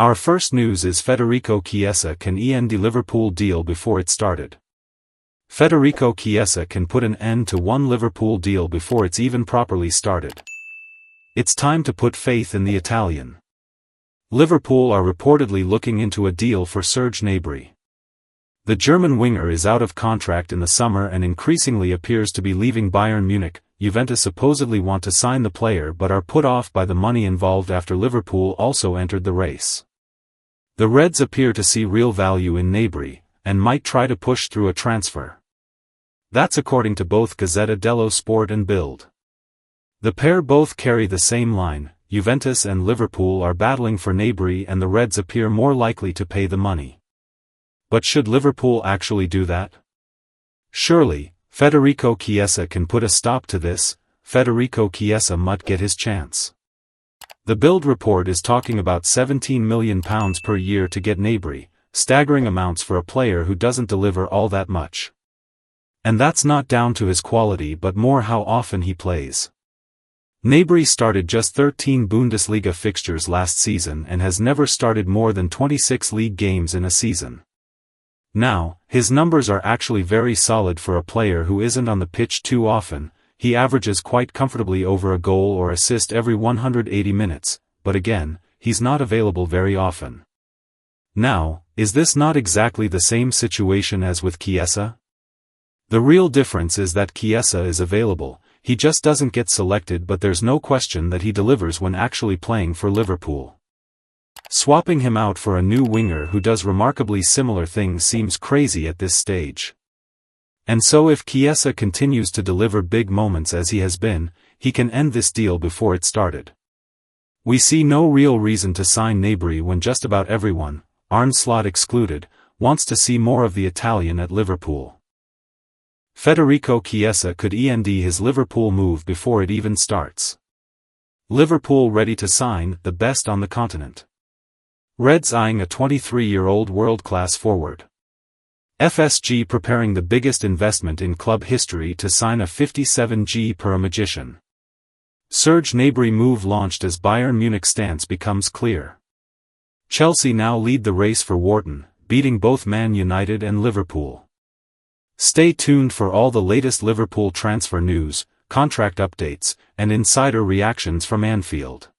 Our first news is Federico Chiesa can END Liverpool deal before it started. Federico Chiesa can put an end to one Liverpool deal before it's even properly started. It's time to put faith in the Italian. Liverpool are reportedly looking into a deal for Serge Gnabry. The German winger is out of contract in the summer and increasingly appears to be leaving Bayern Munich. Juventus supposedly want to sign the player but are put off by the money involved after Liverpool also entered the race. The Reds appear to see real value in Gnabry, and might try to push through a transfer. That's according to both Gazzetta dello Sport and Bild. The pair both carry the same line: Juventus and Liverpool are battling for Gnabry and the Reds appear more likely to pay the money. But should Liverpool actually do that? Surely, Federico Chiesa can put a stop to this. Federico Chiesa might get his chance. The Bild report is talking about £17 million per year to get Gnabry, staggering amounts for a player who doesn't deliver all that much. And that's not down to his quality but more how often he plays. Gnabry started just 13 Bundesliga fixtures last season and has never started more than 26 league games in a season. Now, his numbers are actually very solid for a player who isn't on the pitch too often. He averages quite comfortably over a goal or assist every 180 minutes, but again, he's not available very often. Now, is this not exactly the same situation as with Chiesa? The real difference is that Chiesa is available, he just doesn't get selected, but there's no question that he delivers when actually playing for Liverpool. Swapping him out for a new winger who does remarkably similar things seems crazy at this stage. And so if Chiesa continues to deliver big moments as he has been, he can end this deal before it started. We see no real reason to sign Gnabry when just about everyone, Arne Slot excluded, wants to see more of the Italian at Liverpool. Federico Chiesa could END his Liverpool move before it even starts. Liverpool ready to sign the best on the continent. Reds eyeing a 23-year-old world-class forward. FSG preparing the biggest investment in club history to sign a 57G per a magician. Serge Gnabry move launched as Bayern Munich stance becomes clear. Chelsea now lead the race for Wharton, beating both Man Utd and Liverpool. Stay tuned for all the latest Liverpool transfer news, contract updates, and insider reactions from Anfield.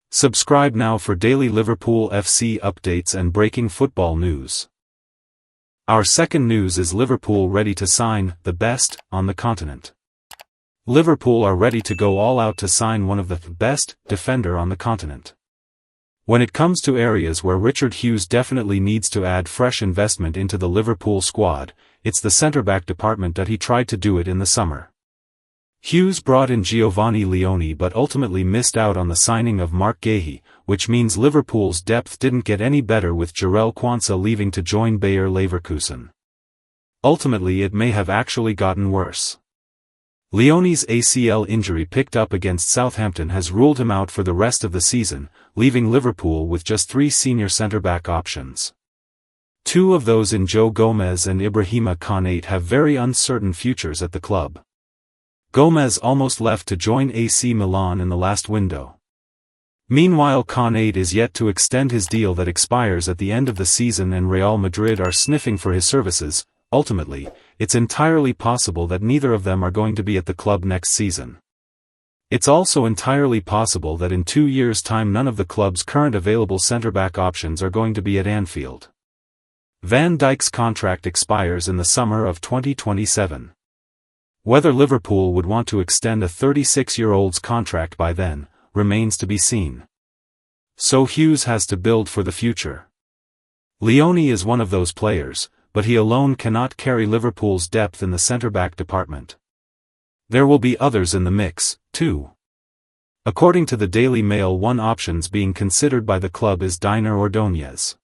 Subscribe now for daily Liverpool FC updates and breaking football news. Our second news is Liverpool ready to sign the best on the continent. Liverpool are ready to go all out to sign one of the best defender on the continent. When it comes to areas where Richard Hughes definitely needs to add fresh investment into the Liverpool squad, it's the centre-back department that he tried to do it in the summer. Hughes brought in Giovanni Leone but ultimately missed out on the signing of Mark Guéhi, which means Liverpool's depth didn't get any better with Jarell Quansah leaving to join Bayer Leverkusen. Ultimately it may have actually gotten worse. Leone's ACL injury picked up against Southampton has ruled him out for the rest of the season, leaving Liverpool with just 3 senior centre-back options. 2 of those in Joe Gomez and Ibrahima Konate have very uncertain futures at the club. Gomez almost left to join AC Milan in the last window. Meanwhile Konate is yet to extend his deal that expires at the end of the season and Real Madrid are sniffing for his services. Ultimately, it's entirely possible that neither of them are going to be at the club next season. It's also entirely possible that in 2 years' time none of the club's current available centre-back options are going to be at Anfield. Van Dijk's contract expires in the summer of 2027. Whether Liverpool would want to extend a 36-year-old's contract by then, remains to be seen. So Hughes has to build for the future. Leone is one of those players, but he alone cannot carry Liverpool's depth in the centre-back department. There will be others in the mix, too. According to the Daily Mail, one options being considered by the club is Diner Ordóñez.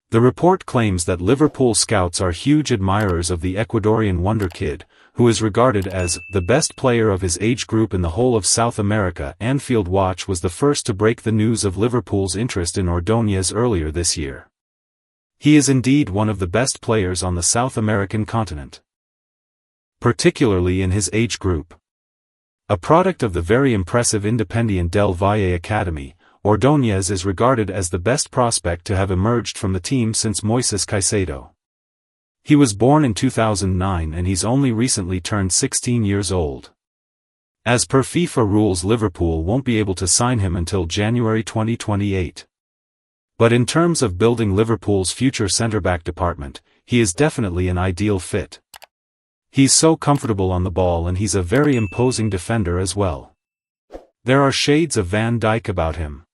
The report claims that Liverpool scouts are huge admirers of the Ecuadorian wonder kid, who is regarded as the best player of his age group in the whole of South America. Anfield Watch was the first to break the news of Liverpool's interest in Ordóñez earlier this year. He is indeed one of the best players on the South American continent, particularly in his age group. A product of the very impressive Independiente del Valle Academy, Ordóñez is regarded as the best prospect to have emerged from the team since Moises Caicedo. He was born in 2009 and he's only recently turned 16 years old. As per FIFA rules, Liverpool won't be able to sign him until January 2028. But in terms of building Liverpool's future centre-back department, he is definitely an ideal fit. He's so comfortable on the ball and he's a very imposing defender as well. There are shades of Van Dijk about him.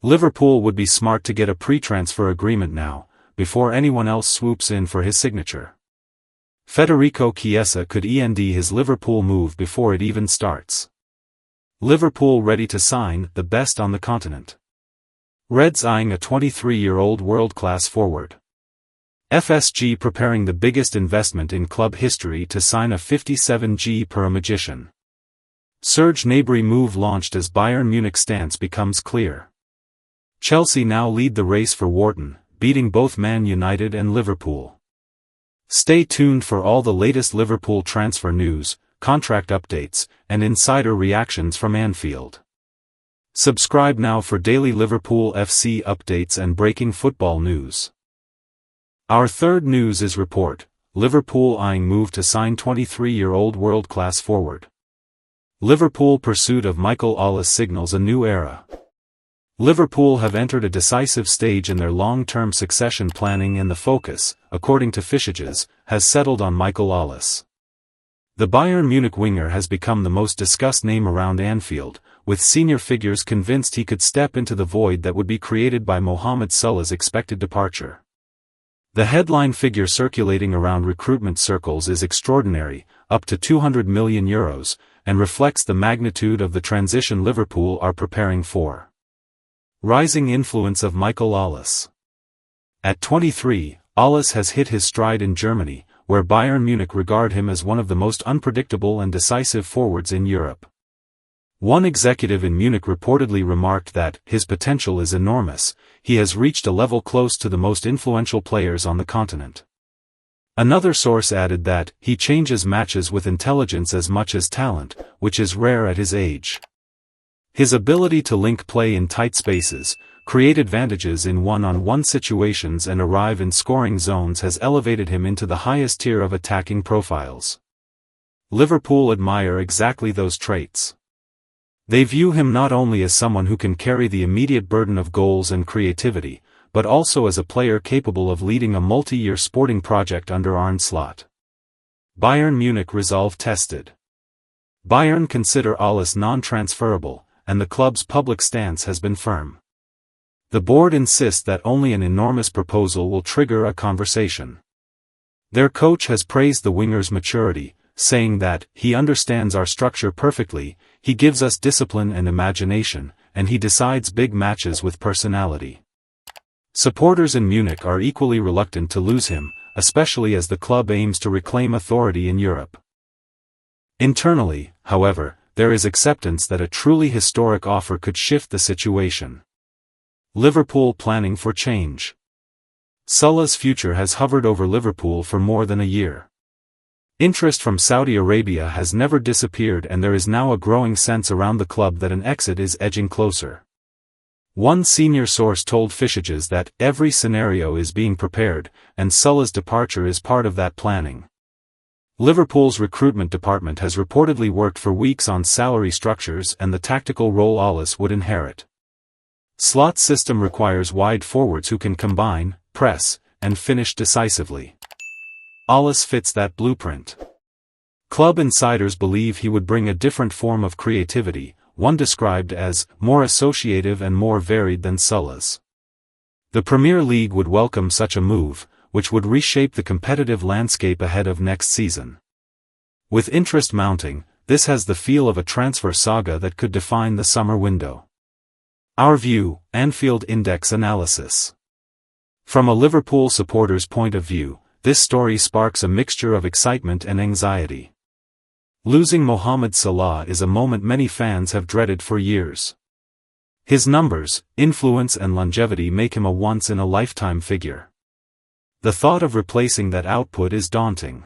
Liverpool would be smart to get a pre-transfer agreement now, before anyone else swoops in for his signature. Federico Chiesa could END his Liverpool move before it even starts. Liverpool ready to sign the best on the continent. Reds eyeing a 23-year-old world-class forward. FSG preparing the biggest investment in club history to sign a 57G per magician. Serge Gnabry move launched as Bayern Munich's stance becomes clear. Chelsea now lead the race for Wharton, beating both Man Utd and Liverpool. Stay tuned for all the latest Liverpool transfer news, contract updates, and insider reactions from Anfield. Subscribe now for daily Liverpool FC updates and breaking football news. Our third news is report, Liverpool eyeing move to sign 23-year-old world-class forward. Liverpool pursuit of Michael Ollis signals a new era. Liverpool have entered a decisive stage in their long-term succession planning and the focus, according to Fischages, has settled on Michael Ollis. The Bayern Munich winger has become the most discussed name around Anfield, with senior figures convinced he could step into the void that would be created by Mohamed Salah's expected departure. The headline figure circulating around recruitment circles is extraordinary, up to €200 million, and reflects the magnitude of the transition Liverpool are preparing for. Rising influence of Michael Ollis. At 23, Ollis has hit his stride in Germany, where Bayern Munich regard him as one of the most unpredictable and decisive forwards in Europe. One executive in Munich reportedly remarked that his potential is enormous, he has reached a level close to the most influential players on the continent. Another source added that he changes matches with intelligence as much as talent, which is rare at his age. His ability to link play in tight spaces, create advantages in one-on-one situations and arrive in scoring zones has elevated him into the highest tier of attacking profiles. Liverpool admire exactly those traits. They view him not only as someone who can carry the immediate burden of goals and creativity, but also as a player capable of leading a multi-year sporting project under Arne Slot. Bayern Munich resolve tested. Bayern consider Ollis non-transferable, and the club's public stance has been firm. The board insists that only an enormous proposal will trigger a conversation. Their coach has praised the winger's maturity, saying that, "He understands our structure perfectly, he gives us discipline and imagination, and he decides big matches with personality." Supporters in Munich are equally reluctant to lose him, especially as the club aims to reclaim authority in Europe. Internally, however, there is acceptance that a truly historic offer could shift the situation. Liverpool planning for change. Salah's future has hovered over Liverpool for more than a year. Interest from Saudi Arabia has never disappeared and there is now a growing sense around the club that an exit is edging closer. One senior source told Fischages that every scenario is being prepared, and Salah's departure is part of that planning. Liverpool's recruitment department has reportedly worked for weeks on salary structures and the tactical role Ollis would inherit. Slot's system requires wide forwards who can combine, press, and finish decisively. Ollis fits that blueprint. Club insiders believe he would bring a different form of creativity, one described as more associative and more varied than Salah's. The Premier League would welcome such a move, which would reshape the competitive landscape ahead of next season. With interest mounting, this has the feel of a transfer saga that could define the summer window. Our view, Anfield Index analysis. From a Liverpool supporter's point of view, this story sparks a mixture of excitement and anxiety. Losing Mohamed Salah is a moment many fans have dreaded for years. His numbers, influence and longevity make him a once-in-a-lifetime figure. The thought of replacing that output is daunting.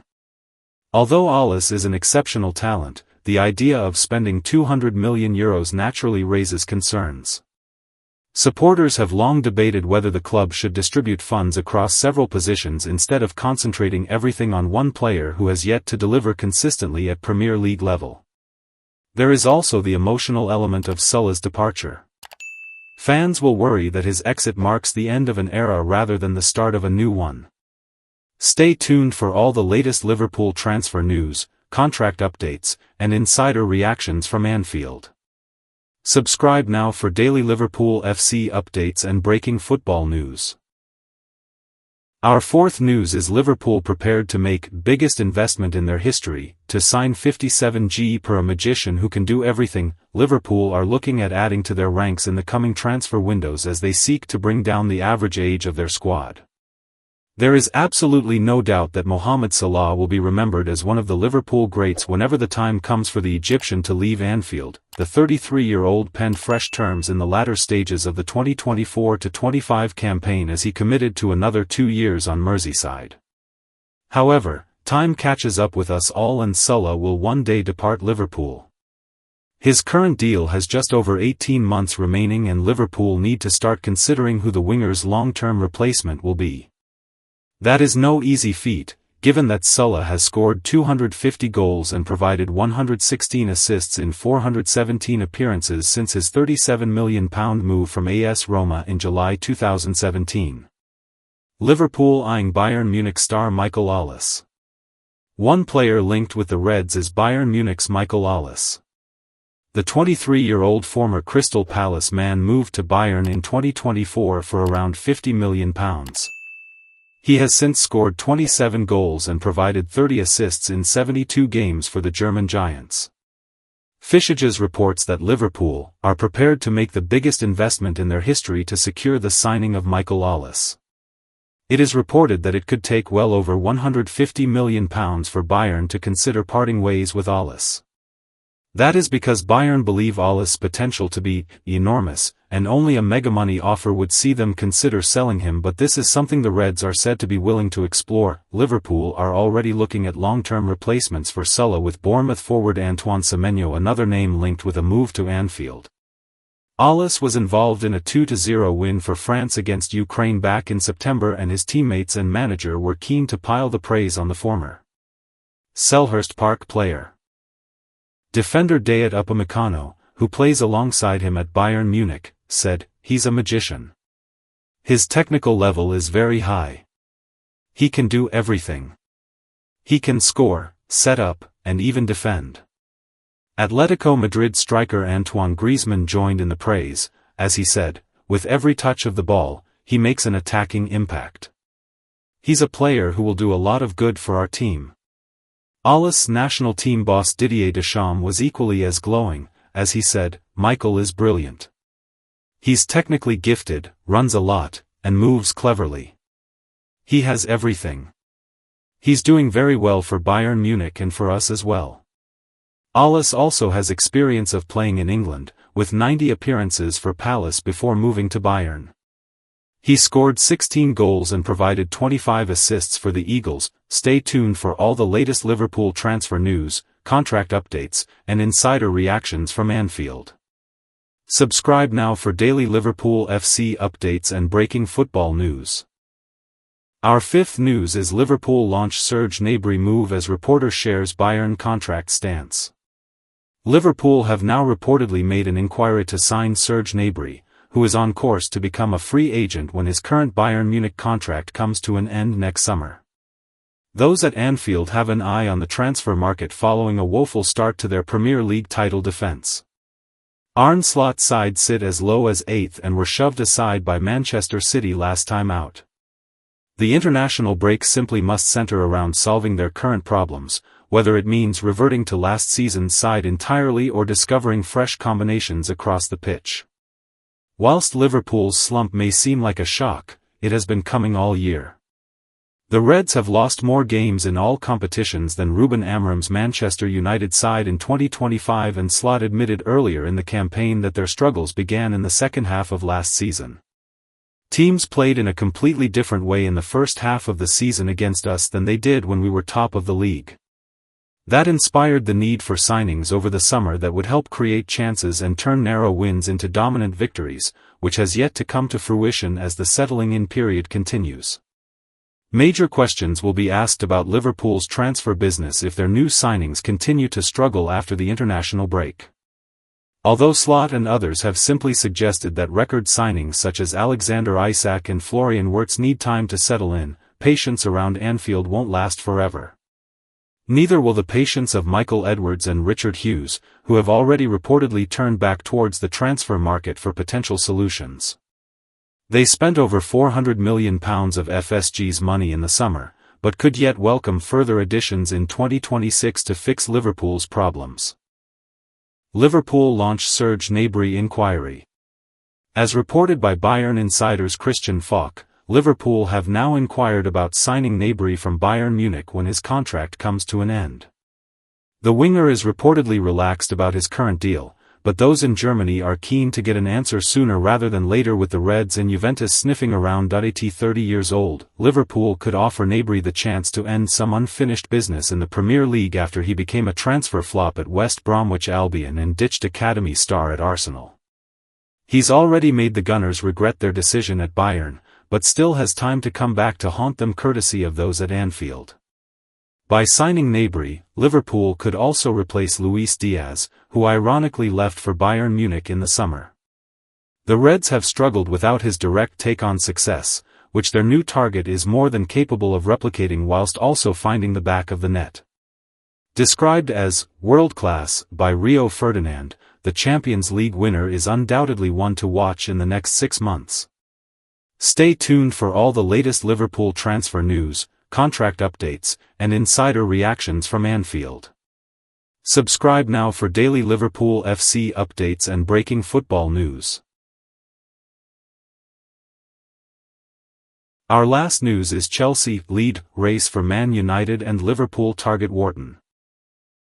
Although Ollis is an exceptional talent, the idea of spending €200 million naturally raises concerns. Supporters have long debated whether the club should distribute funds across several positions instead of concentrating everything on one player who has yet to deliver consistently at Premier League level. There is also the emotional element of Salah's departure. Fans will worry that his exit marks the end of an era rather than the start of a new one. Stay tuned for all the latest Liverpool transfer news, contract updates, and insider reactions from Anfield. Subscribe now for daily Liverpool FC updates and breaking football news. Our fourth news is Liverpool prepared to make biggest investment in their history, to sign 57G per a magician who can do everything. Liverpool are looking at adding to their ranks in the coming transfer windows as they seek to bring down the average age of their squad. There is absolutely no doubt that Mohamed Salah will be remembered as one of the Liverpool greats whenever the time comes for the Egyptian to leave Anfield. The 33-year-old penned fresh terms in the latter stages of the 2024-25 campaign as he committed to another 2 years on Merseyside. However, time catches up with us all and Salah will one day depart Liverpool. His current deal has just over 18 months remaining and Liverpool need to start considering who the winger's long-term replacement will be. That is no easy feat, given that Salah has scored 250 goals and provided 116 assists in 417 appearances since his £37 million move from AS Roma in July 2017. Liverpool eyeing Bayern Munich star Michael Ollis. One player linked with the Reds is Bayern Munich's Michael Ollis. The 23-year-old former Crystal Palace man moved to Bayern in 2024 for around £50 million. He has since scored 27 goals and provided 30 assists in 72 games for the German Giants. Fischages reports that Liverpool are prepared to make the biggest investment in their history to secure the signing of Michael Ollis. It is reported that it could take well over £150 million for Bayern to consider parting ways with Ollis. That is because Bayern believe Ollis' potential to be enormous, and only a mega-money offer would see them consider selling him, but this is something the Reds are said to be willing to explore. Liverpool are already looking at long-term replacements for Salah with Bournemouth forward Antoine Semenyo another name linked with a move to Anfield. Ollis was involved in a 2-0 win for France against Ukraine back in September and his teammates and manager were keen to pile the praise on the former Selhurst Park player. Defender Dayot Upamecano, who plays alongside him at Bayern Munich, said, "He's a magician. His technical level is very high. He can do everything. He can score, set up, and even defend." Atletico Madrid striker Antoine Griezmann joined in the praise, as he said, "With every touch of the ball, he makes an attacking impact. He's a player who will do a lot of good for our team." Ollis' national team boss Didier Deschamps was equally as glowing, as he said, "Michael is brilliant. He's technically gifted, runs a lot, and moves cleverly. He has everything. He's doing very well for Bayern Munich and for us as well." Ollis also has experience of playing in England, with 90 appearances for Palace before moving to Bayern. He scored 16 goals and provided 25 assists for the Eagles. Stay tuned for all the latest Liverpool transfer news, contract updates, and insider reactions from Anfield. Subscribe now for daily Liverpool FC updates and breaking football news. Our fifth news is Liverpool launch Serge Gnabry move as reporter shares Bayern contract stance. Liverpool have now reportedly made an inquiry to sign Serge Gnabry, who is on course to become a free agent when his current Bayern Munich contract comes to an end next summer. Those at Anfield have an eye on the transfer market following a woeful start to their Premier League title defence. Arne Slot's side sit as low as 8th and were shoved aside by Manchester City last time out. The international break simply must centre around solving their current problems, whether it means reverting to last season's side entirely or discovering fresh combinations across the pitch. Whilst Liverpool's slump may seem like a shock, it has been coming all year. The Reds have lost more games in all competitions than Ruben Amorim's Manchester United side in 2025, and Slot admitted earlier in the campaign that their struggles began in the second half of last season. Teams played in a completely different way in the first half of the season against us than they did when we were top of the league. That inspired the need for signings over the summer that would help create chances and turn narrow wins into dominant victories, which has yet to come to fruition as the settling-in period continues. Major questions will be asked about Liverpool's transfer business if their new signings continue to struggle after the international break. Although Slot and others have simply suggested that record signings such as Alexander Isak and Florian Wirtz need time to settle in, patience around Anfield won't last forever. Neither will the patience of Michael Edwards and Richard Hughes, who have already reportedly turned back towards the transfer market for potential solutions. They spent over £400 million of FSG's money in the summer, but could yet welcome further additions in 2026 to fix Liverpool's problems. Liverpool launch Serge Gnabry inquiry. As reported by Bayern insiders Christian Falk, Liverpool have now inquired about signing Gnabry from Bayern Munich when his contract comes to an end. The winger is reportedly relaxed about his current deal, but those in Germany are keen to get an answer sooner rather than later, with the Reds and Juventus sniffing around. At 30 years old, Liverpool could offer Gnabry the chance to end some unfinished business in the Premier League after he became a transfer flop at West Bromwich Albion and ditched academy star at Arsenal. He's already made the Gunners regret their decision at Bayern, but still has time to come back to haunt them courtesy of those at Anfield. By signing Gnabry, Liverpool could also replace Luis Diaz, who ironically left for Bayern Munich in the summer. The Reds have struggled without his direct take-on success, which their new target is more than capable of replicating whilst also finding the back of the net. Described as world-class by Rio Ferdinand, the Champions League winner is undoubtedly one to watch in the next 6 months. Stay tuned for all the latest Liverpool transfer news, contract updates, and insider reactions from Anfield. Subscribe now for daily Liverpool FC updates and breaking football news. Our last news is Chelsea lead race for Man United and Liverpool target Wharton.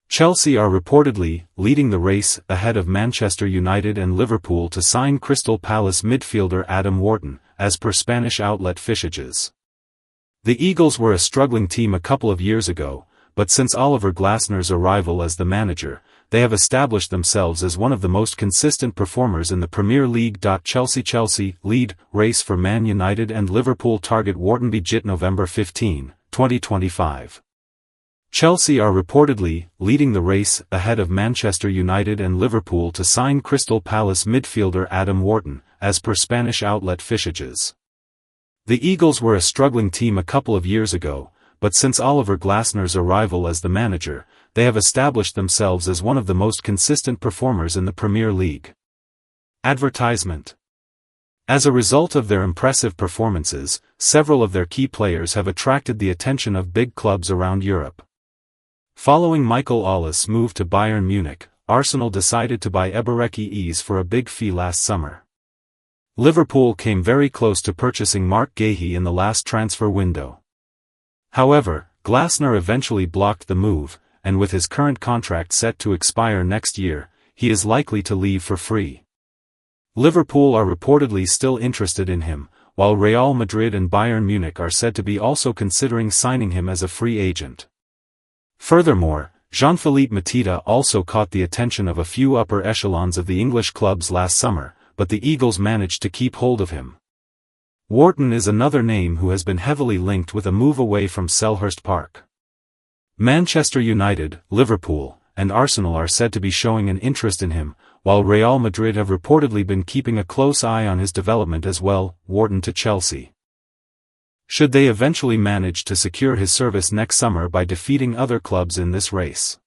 Chelsea are reportedly leading the race ahead of Manchester United and Liverpool to sign Crystal Palace midfielder Adam Wharton, as per Spanish outlet Fichajes. The Eagles were a struggling team a couple of years ago, but since Oliver Glasner's arrival as the manager, they have established themselves as one of the most consistent performers in the Premier League. Chelsea lead race for Man United and Liverpool target Wharton Begit November 15, 2025. Chelsea are reportedly leading the race ahead of Manchester United and Liverpool to sign Crystal Palace midfielder Adam Wharton, as per Spanish outlet Fichajes. The Eagles were a struggling team a couple of years ago, but since Oliver Glasner's arrival as the manager, they have established themselves as one of the most consistent performers in the Premier League. Advertisement. As a result of their impressive performances, several of their key players have attracted the attention of big clubs around Europe. Following Michael Ollis' move to Bayern Munich, Arsenal decided to buy Ebereki Eze for a big fee last summer. Liverpool came very close to purchasing Mark Guéhi in the last transfer window. However, Glasner eventually blocked the move, and with his current contract set to expire next year, he is likely to leave for free. Liverpool are reportedly still interested in him, while Real Madrid and Bayern Munich are said to be also considering signing him as a free agent. Furthermore, Jean-Philippe Mateta also caught the attention of a few upper echelons of the English clubs last summer, but the Eagles managed to keep hold of him. Wharton is another name who has been heavily linked with a move away from Selhurst Park. Manchester United, Liverpool, and Arsenal are said to be showing an interest in him, while Real Madrid have reportedly been keeping a close eye on his development as well. Wharton to Chelsea. Should they eventually manage to secure his service next summer by defeating other clubs in this race.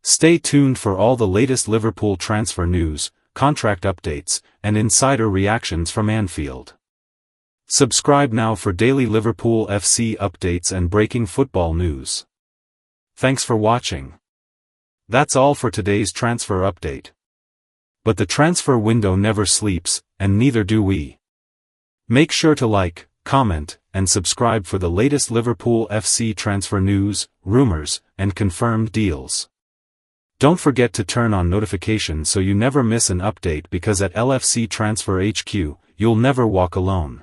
Stay tuned for all the latest Liverpool transfer news, contract updates, and insider reactions from Anfield. Subscribe now for daily Liverpool FC updates and breaking football news. Thanks for watching. That's all for today's transfer update. But the transfer window never sleeps, and neither do we. Make sure to like, comment, and subscribe for the latest Liverpool FC transfer news, rumors, and confirmed deals. Don't forget to turn on notifications so you never miss an update, because at LFC Transfer HQ, you'll never walk alone.